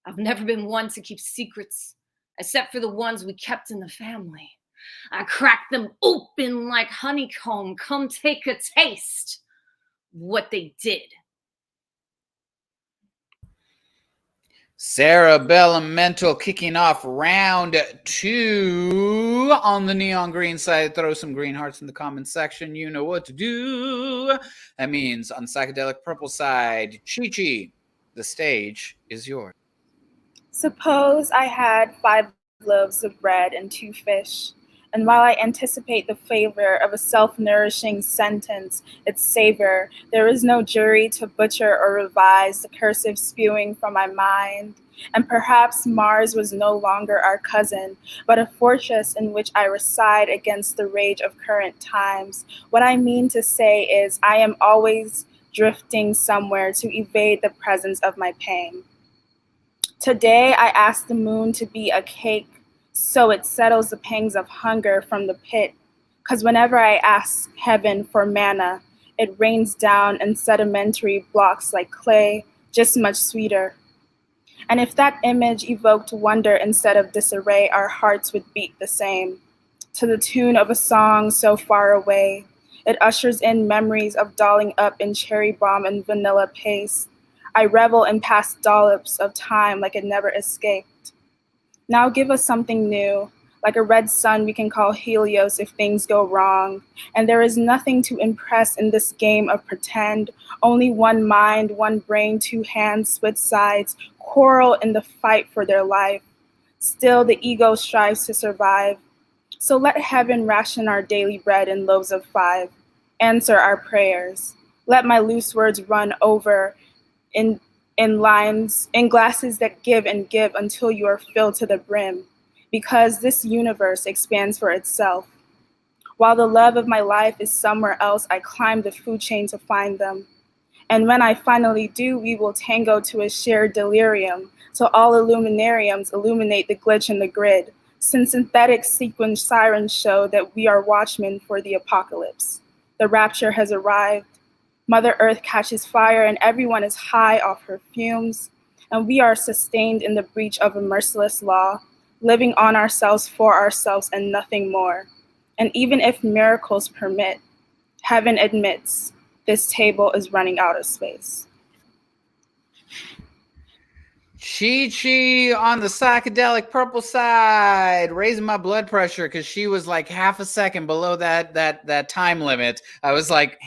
I've never been one to keep secrets, except for the ones we kept in the family. I cracked them open like honeycomb. Come take a taste of what they did. Sarah Bellum Mental kicking off round 2 on the neon green side. Throw some green hearts in the comment section. You know what to do. That means on the psychedelic purple side, Chi-Chi, the stage is yours. Suppose I had 5 loaves of bread and 2 fish, and while I anticipate the flavor of a self-nourishing sentence, its savor, there is no jury to butcher or revise the cursive spewing from my mind. And perhaps Mars was no longer our cousin, but a fortress in which I reside against the rage of current times. What I mean to say is I am always drifting somewhere to evade the presence of my pain. Today I ask the moon to be a cake so it settles the pangs of hunger from the pit. 'Cause whenever I ask heaven for manna, it rains down in sedimentary blocks like clay, just much sweeter. And if that image evoked wonder instead of disarray, our hearts would beat the same. To the tune of a song so far away, it ushers in memories of dolling up in cherry bomb and vanilla paste. I revel in past dollops of time like it never escaped. Now give us something new, like a red sun we can call Helios if things go wrong. And there is nothing to impress in this game of pretend. Only one mind, one brain, 2 hands, switch sides, quarrel in the fight for their life. Still the ego strives to survive. So let heaven ration our daily bread in loaves of 5. Answer our prayers. Let my loose words run over in lines, in glasses that give and give until you are filled to the brim, because this universe expands for itself. While the love of my life is somewhere else, I climb the food chain to find them. And when I finally do, we will tango to a shared delirium, so all illuminariums illuminate the glitch in the grid, since synthetic sequence sirens show that we are watchmen for the apocalypse. The rapture has arrived. Mother Earth catches fire and everyone is high off her fumes, and we are sustained in the breach of a merciless law, living on ourselves for ourselves and nothing more. And even if miracles permit, heaven admits this table is running out of space. Chi-Chi on the psychedelic purple side, raising my blood pressure because she was like half a second below that time limit. I was like,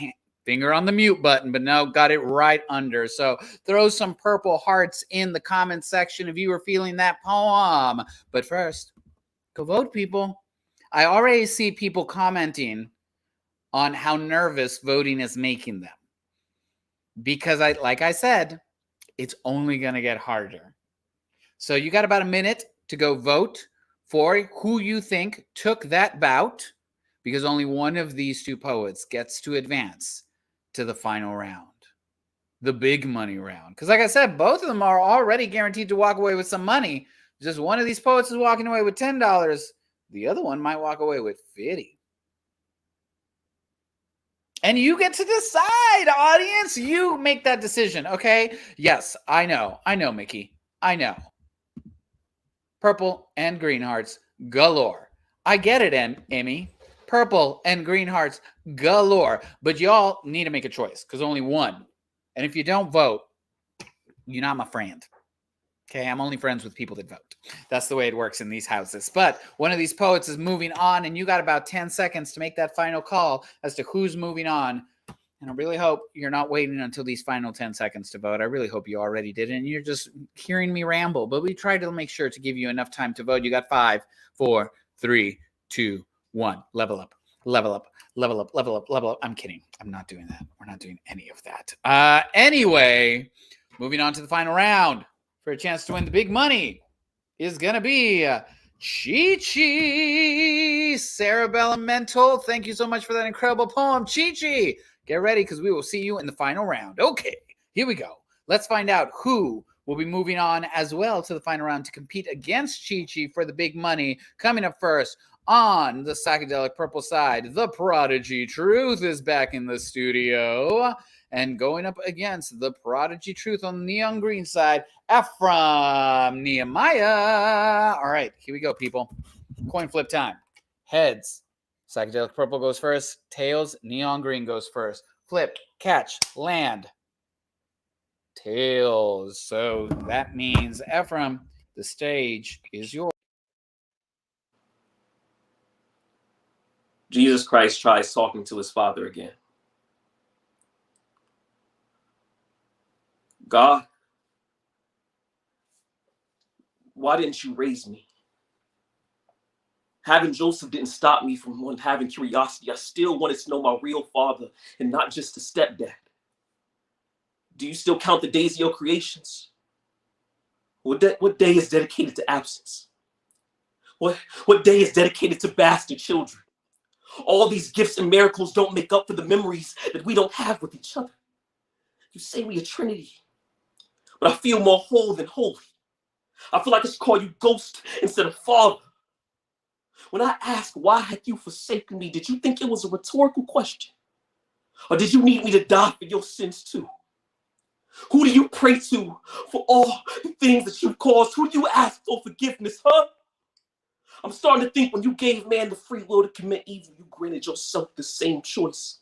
finger on the mute button, but no, got it right under. So throw some purple hearts in the comment section if you were feeling that poem. But first, go vote, people. I already see people commenting on how nervous voting is making them. Because like I said, it's only going to get harder. So you got about a minute to go vote for who you think took that bout, because only one of these 2 poets gets to advance to the final round, the big money round. Because like I said, both of them are already guaranteed to walk away with some money. Just one of these poets is walking away with $10. The other one might walk away with $50. And you get to decide, audience. You make that decision, okay? Yes, I know, Mickey. I know. Purple and green hearts galore. I get it, Emmy. Purple and green hearts galore. But y'all need to make a choice because only one. And if you don't vote, you're not my friend. Okay, I'm only friends with people that vote. That's the way it works in these houses. But one of these poets is moving on, and you got about 10 seconds to make that final call as to who's moving on. And And I really hope you're not waiting until these final 10 seconds to vote. I really hope you already did it and you're just hearing me ramble. But we tried to make sure to give you enough time to vote. You got 5, 4, 3, 2, 1. Level up, level up, level up, level up, level up. I'm kidding. I'm not doing that. We're not doing any of that. Anyway, moving on to the final round for a chance to win the big money is going to be Chi-Chi. Sarah Bellum Mental, thank you so much for that incredible poem. Chi-Chi, get ready because we will see you in the final round. Okay, here we go. Let's find out who will be moving on as well to the final round to compete against Chi-Chi for the big money. Coming up first on the psychedelic purple side, the Prodigy Truth is back in the studio. And going up against the Prodigy Truth on the neon green side, Ephraim Nehemiah. All right, here we go, people. Coin flip time. Heads, psychedelic purple goes first. Tails, neon green goes first. Flip, catch, land. Tails. So that means, Ephraim, the stage is yours. Jesus Christ tries talking to his Father again. God, why didn't you raise me? Having Joseph didn't stop me from having curiosity. I still wanted to know my real father and not just a stepdad. Do you still count the days of your creations? What day is dedicated to absence? What day is dedicated to bastard children? All these gifts and miracles don't make up for the memories that we don't have with each other. You say we a trinity, but I feel more whole than holy. I feel like I should call you ghost instead of father. When I ask why had you forsaken me, did you think it was a rhetorical question? Or did you need me to die for your sins too? Who do you pray to for all the things that you've caused? Who do you ask for forgiveness, huh? I'm starting to think when you gave man the free will to commit evil, you granted yourself the same choice.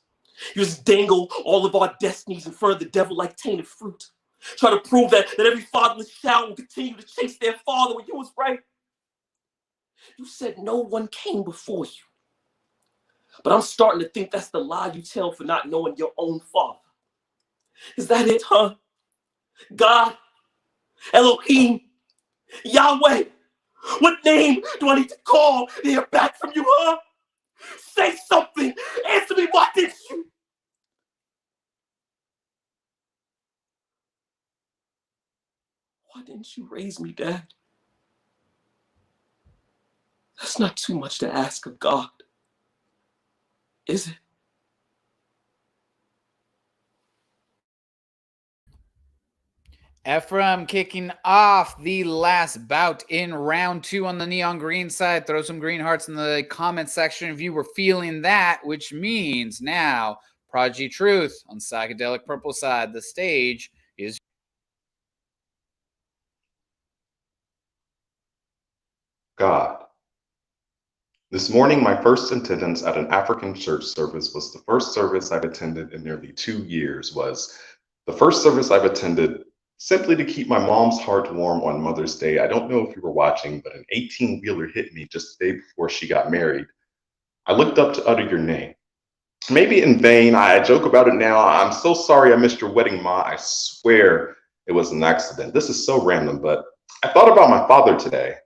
You just dangle all of our destinies in front of the devil like tainted fruit. Try to prove that every fatherless child will continue to chase their father when you was right. You said no one came before you. But I'm starting to think that's the lie you tell for not knowing your own father. Is that it, huh? God, Elohim, Yahweh, what name do I need to call to hear back from you, huh? Say something. Answer me, why didn't you? Why didn't you raise me, Dad? That's not too much to ask of God, is it? Ephraim kicking off the last bout in round 2 on the neon green side. Throw some green hearts in the comment section if you were feeling that, which means now Prodigy Truth on psychedelic purple side. The stage is God. This morning, my first attendance at an African church service was the first service I've attended in nearly 2 years. Was the first service I've attended simply to keep my mom's heart warm on Mother's Day. I don't know if you were watching, but an 18-wheeler hit me just the day before she got married. I looked up to utter your name. Maybe in vain, I joke about it now. I'm so sorry I missed your wedding, Ma. I swear it was an accident. This is so random, but I thought about my father today.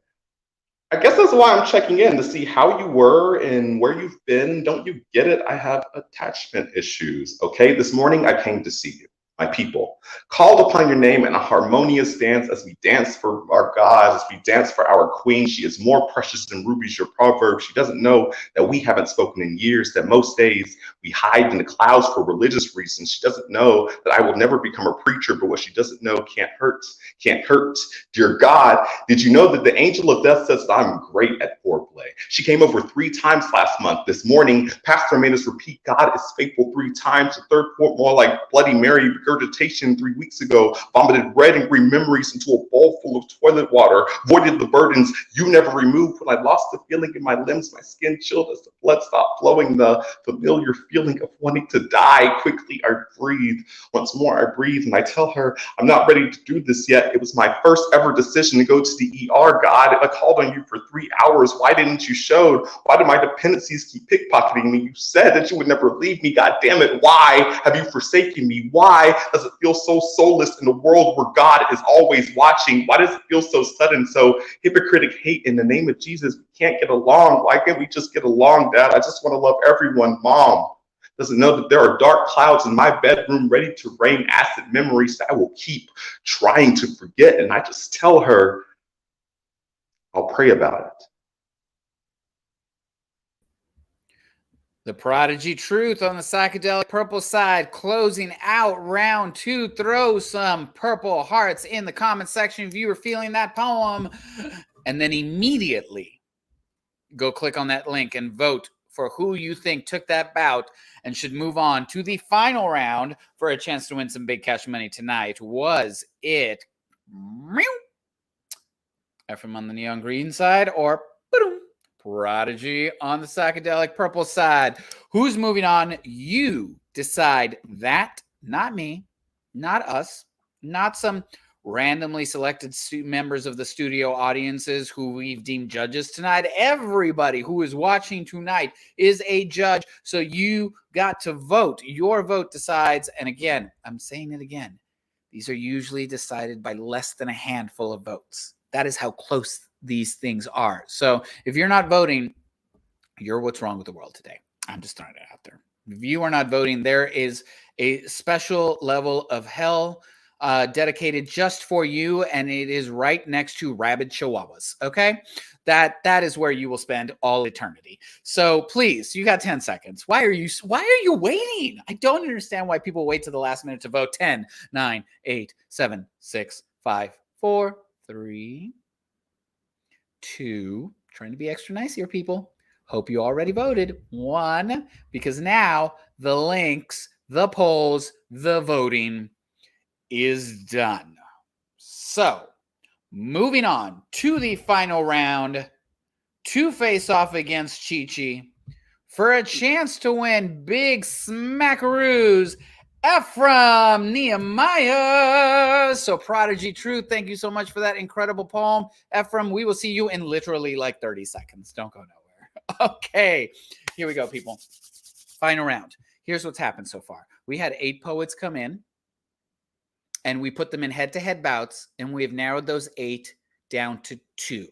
I guess that's why I'm checking in to see how you were and where you've been. Don't you get it? I have attachment issues, okay? This morning I came to see you, my people, called upon your name in a harmonious dance as we dance for our God, as we dance for our queen. She is more precious than rubies, your proverb. She doesn't know that we haven't spoken in years, that most days we hide in the clouds for religious reasons. She doesn't know that I will never become a preacher, but what she doesn't know can't hurt, can't hurt. Dear God, did you know that the angel of death says that I'm great at foreplay? She came over 3 times last month. This morning, Pastor made us repeat, God is faithful 3 times. The third point more like Bloody Mary, because regurgitation 3 weeks ago, vomited red and green memories into a bowl full of toilet water, voided the burdens you never removed. When I lost the feeling in my limbs, my skin chilled as the blood stopped flowing, the familiar feeling of wanting to die. Quickly, I breathe. Once more, I breathe, and I tell her, I'm not ready to do this yet. It was my first ever decision to go to the ER, God. I called on you for 3 hours. Why didn't you show? Why do my dependencies keep pickpocketing me? You said that you would never leave me. God damn it. Why have you forsaken me? Why does it feel so soulless in a world where God is always watching? Why does it feel so sudden, so hypocritic hate in the name of Jesus? We can't get along. Why can't we just get along, Dad? I just want to love everyone. Mom doesn't know that there are dark clouds in my bedroom ready to rain acid memories that I will keep trying to forget. And I just tell her, I'll pray about it. The Prodigy Truth on the psychedelic purple side, closing out round 2. Throw some purple hearts in the comment section if you were feeling that poem. And then immediately go click on that link and vote for who you think took that bout and should move on to the final round for a chance to win some big cash money tonight. Was it Ephraim on the neon green side or Prodigy on the psychedelic purple side? Who's moving on? You decide that. Not me, not us, not some randomly selected members of the studio audiences who we've deemed judges tonight. Everybody who is watching tonight is a judge. So you got to vote. Your vote decides. And again, I'm saying it again. These are usually decided by less than a handful of votes. That is how close these things are. So if you're not voting, you're what's wrong with the world today. I'm just throwing it out there. If you are not voting, there is a special level of hell dedicated just for you, and it is right next to rabid chihuahuas. Okay, that is where you will spend all eternity. So please, you got 10 seconds. Why are you waiting? I don't understand why people wait to the last minute to vote. 10, 9, 8, 7, 6, 5, 4, 3, 2. Trying to be extra nice here, people. Hope you already voted. 1, because now the links, the polls, the voting is done. So, moving on to the final round to face off against Chi-Chi for a chance to win big smackaroos, Ephraim Nehemiah. So, Prodigy Truth, thank you so much for that incredible poem. Ephraim, we will see you in literally like 30 seconds. Don't go nowhere. Okay, here we go, people. Final round. Here's what's happened so far. We had 8 poets come in, and we put them in head-to-head bouts, and we have narrowed those 8 down to 2.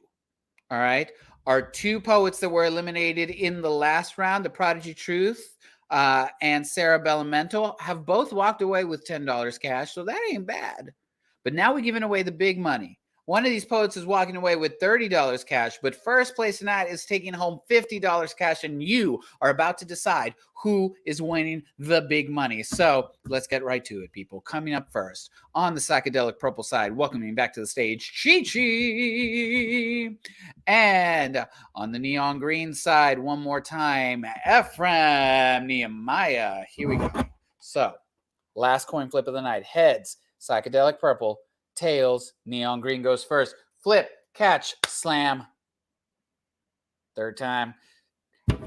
All right? Our 2 poets that were eliminated in the last round, the Prodigy Truth and Sarah Bellum, have both walked away with $10 cash, so that ain't bad. But now we're giving away the big money. One of these poets is walking away with $30 cash, but first place tonight is taking home $50 cash, and you are about to decide who is winning the big money. So let's get right to it, people. Coming up first on the psychedelic purple side, welcoming back to the stage, Chi-Chi. And on the neon green side, one more time, Ephraim Nehemiah. Here we go. So last coin flip of the night. Heads, psychedelic purple. Tails, neon green goes first. Flip, catch, slam. Third time.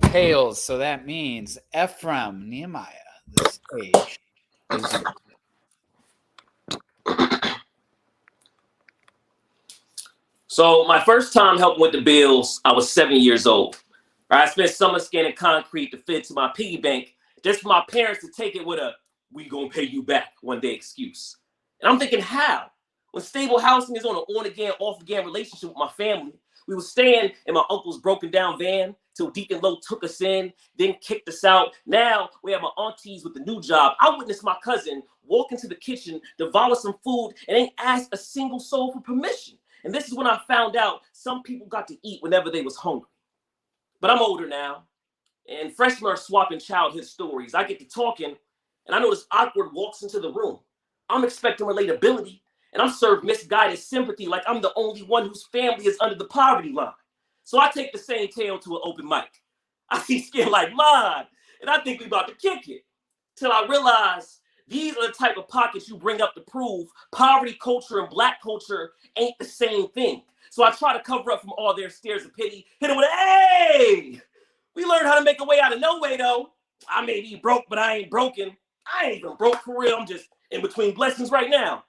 Tails, so that means Ephraim Nehemiah. The stage is yours. So my first time helping with the bills, I was 7 years old. I spent summer scanning concrete to fit to my piggy bank just for my parents to take it with a "we gonna pay you back one day" excuse. And I'm thinking, how? When stable housing is on an on-again, off-again relationship with my family, we were staying in my uncle's broken down van till Deacon Lowe took us in, then kicked us out. Now we have my aunties with the new job. I witnessed my cousin walk into the kitchen, devour some food, and ain't ask a single soul for permission. And this is when I found out some people got to eat whenever they was hungry. But I'm older now, and freshmen are swapping childhood stories. I get to talking, and I notice awkward walks into the room. I'm expecting relatability, and I'm served misguided sympathy like I'm the only one whose family is under the poverty line. So I take the same tale to an open mic. I see skin like mine, and I think we about to kick it. Till I realize These are the type of pockets you bring up to prove poverty culture and black culture ain't the same thing. So I try to cover up from all their stares of pity, hit them with, hey, we learned how to make a way out of no way though. I may be broke, but I ain't broken. I ain't even broke for real. I'm just in between blessings right now.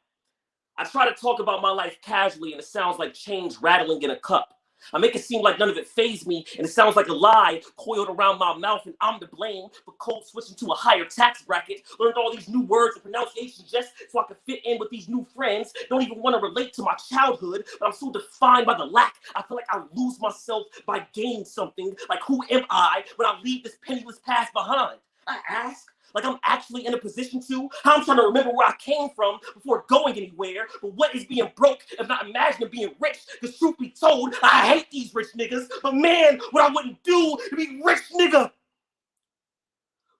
I try to talk about my life casually and it sounds like change rattling in a cup. I make it seem like none of it fazed me and it sounds like a lie coiled around my mouth and I'm to blame for code switching to a higher tax bracket. Learned all these new words and pronunciations just so I could fit in with these new friends. Don't even want to relate to my childhood, but I'm so defined by the lack. I feel like I lose myself by gaining something. Like who am I when I leave this penniless past behind? I ask. Like I'm actually in a position to, how I'm trying to remember where I came from before going anywhere. But what is being broke if not imagining being rich? Because truth be told, I hate these rich niggas. But man, what I wouldn't do to be rich nigga.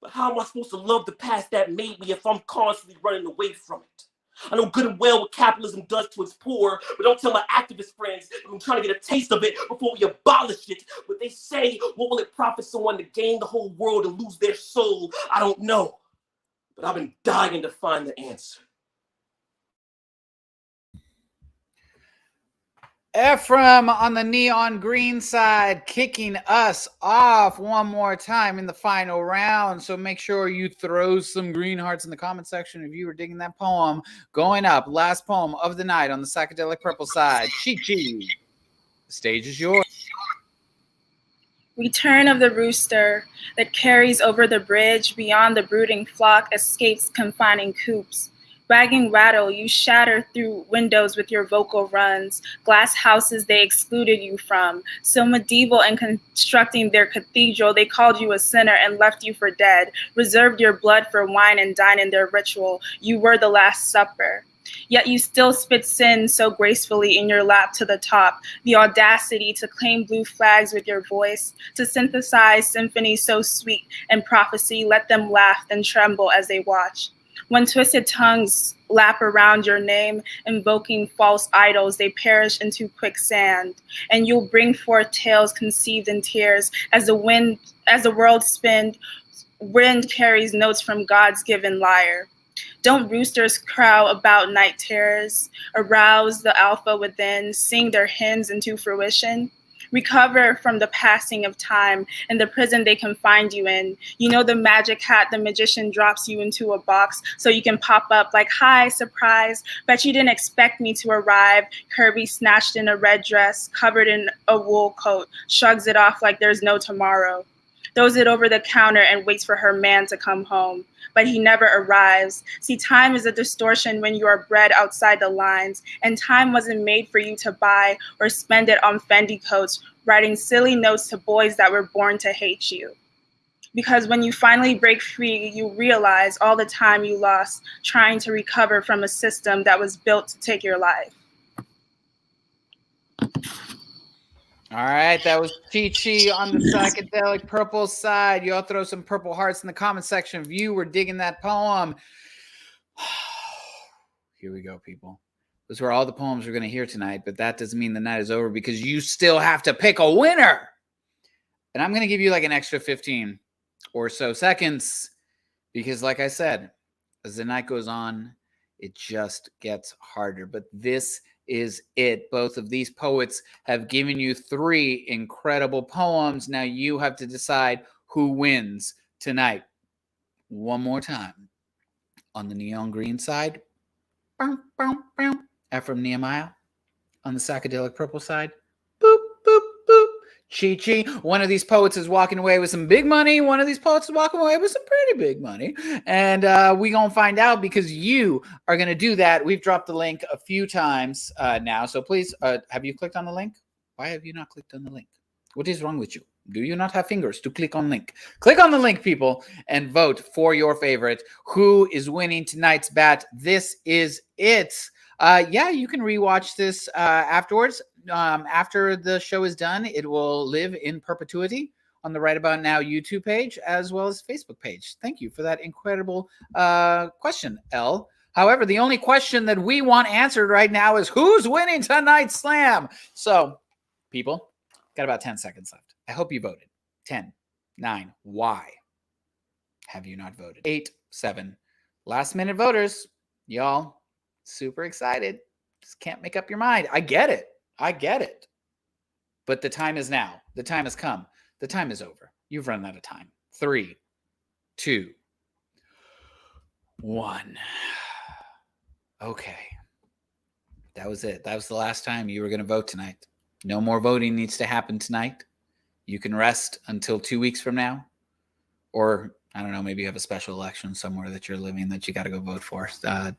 But how am I supposed to love the past that made me if I'm constantly running away from it? I know good and well what capitalism does to its poor, but don't tell my activist friends that I'm trying to get a taste of it before we abolish it. But they say, what will it profit someone to gain the whole world and lose their soul? I don't know, but I've been dying to find the answer. Ephraim on the neon green side, kicking us off one more time in the final round. So make sure you throw some green hearts in the comment section if you were digging that poem. Going up, last poem of the night on the psychedelic purple side. Chi-Chi, the stage is yours. Return of the rooster that carries over the bridge beyond the brooding flock escapes confining coops. Wagging rattle, you shatter through windows with your vocal runs, glass houses they excluded you from. So medieval in constructing their cathedral, they called you a sinner and left you for dead, reserved your blood for wine and dine in their ritual. You were the Last Supper. Yet you still spit sin so gracefully in your lap to the top, the audacity to claim blue flags with your voice, to synthesize symphonies so sweet and prophecy, let them laugh and tremble as they watch. When twisted tongues lap around your name, invoking false idols, they perish into quicksand. And you'll bring forth tales conceived in tears as the world spins, wind carries notes from God's given lyre. Don't roosters crow about night terrors, arouse the alpha within, sing their hymns into fruition? Recover from the passing of time and the prison they confined you in. You know the magic hat the magician drops you into a box so you can pop up like, hi, surprise, bet you didn't expect me to arrive. Kirby snatched in a red dress, covered in a wool coat, shrugs it off like there's no tomorrow. Throws it over the counter and waits for her man to come home. But he never arrives. See, time is a distortion when you are bred outside the lines, and time wasn't made for you to buy or spend it on Fendi coats, writing silly notes to boys that were born to hate you. Because when you finally break free, you realize all the time you lost trying to recover from a system that was built to take your life. All right, that was Chi-Chi on the psychedelic purple side. Y'all throw some purple hearts in the comment section if you were digging that poem. Here we go, people. Those were all the poems we're going to hear tonight, but that doesn't mean the night is over because you still have to pick a winner. And I'm going to give you like an extra 15 or so seconds because, like I said, as the night goes on, it just gets harder. But this is it. Both of these poets have given you 3 incredible poems. Now you have to decide who wins tonight. One more time. On the neon green side, Ephraim Nehemiah. On the psychedelic purple side, boop, boop, boop, Chi-Chi. One of these poets is walking away with some big money. One of these poets is walking away with some pretty big money. And we're going to find out because you are going to do that. We've dropped the link a few times now. So please, have you clicked on the link? Why have you not clicked on the link? What is wrong with you? Do you not have fingers to click on link? Click on the link, people, and vote for your favorite. Who is winning tonight's bat? This is it. Yeah, you can rewatch this afterwards. After the show is done, it will live in perpetuity on the Right About Now YouTube page as well as Facebook page. Thank you for that incredible question, Elle. However, the only question that we want answered right now is who's winning tonight's slam? So, people, got about 10 seconds left. I hope you voted. 10, 9, why have you not voted? 8, 7, last minute voters, y'all, super excited. Just can't make up your mind. I get it. But the time is now. The time has come. The time is over. You've run out of time. 3, 2, 1. Okay. That was it. That was the last time you were going to vote tonight. No more voting needs to happen tonight. You can rest until 2 weeks from now. Or, I don't know, maybe you have a special election somewhere that you're living that you got to go vote for.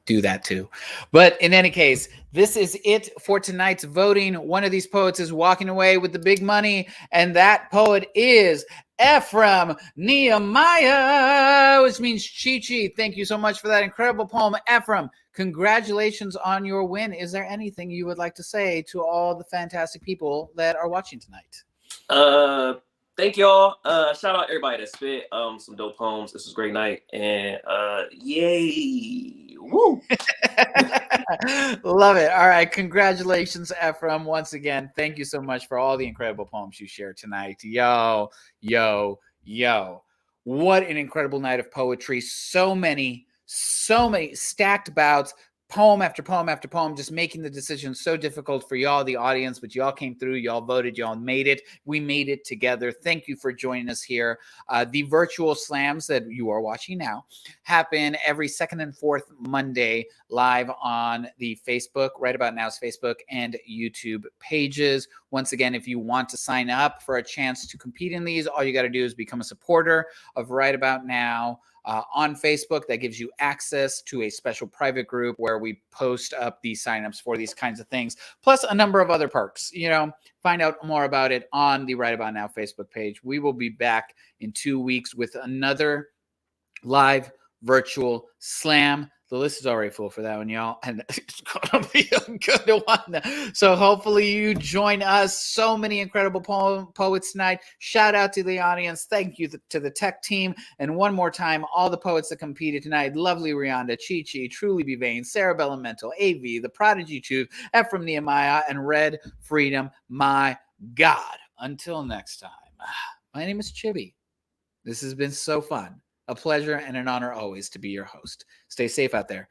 Do that too. But in any case, this is it for tonight's voting. One of these poets is walking away with the big money, and that poet is Ephraim Nehemiah, which means Chi-Chi. Thank you so much for that incredible poem, Ephraim. Congratulations on your win. Is there anything you would like to say to all the fantastic people that are watching tonight? Thank y'all. Shout out everybody that spit some dope poems. This was a great night. And yay. Woo. Love it. All right. Congratulations, Ephraim. Once again, thank you so much for all the incredible poems you shared tonight. Yo. What an incredible night of poetry. So many stacked bouts. Poem after poem after poem, just making the decision so difficult for y'all, the audience, but y'all came through, y'all voted, y'all made it. We made it together. Thank you for joining us here. The virtual slams that you are watching now happen every second and fourth Monday live on the Facebook, Right About Now's Facebook and YouTube pages. Once again, if you want to sign up for a chance to compete in these, all you got to do is become a supporter of Right About Now. On Facebook, that gives you access to a special private group where we post up the signups for these kinds of things, plus a number of other perks. Find out more about it on the Right About Now Facebook page. We will be back in 2 weeks with another live virtual slam. The list is already full for that one, y'all, and it's going to be a good one. So hopefully you join us. So many incredible poets tonight. Shout out to the audience. Thank you to the tech team. And one more time, all the poets that competed tonight: LovelyReonda, Chi-Chi, Truly Be Vayne, Sarah Bellum, AV, the Prodigy Truth, Ephraim Nehemiah, and Red Freedom. My God. Until next time, my name is Chibi. This has been so fun. A pleasure and an honor always to be your host. Stay safe out there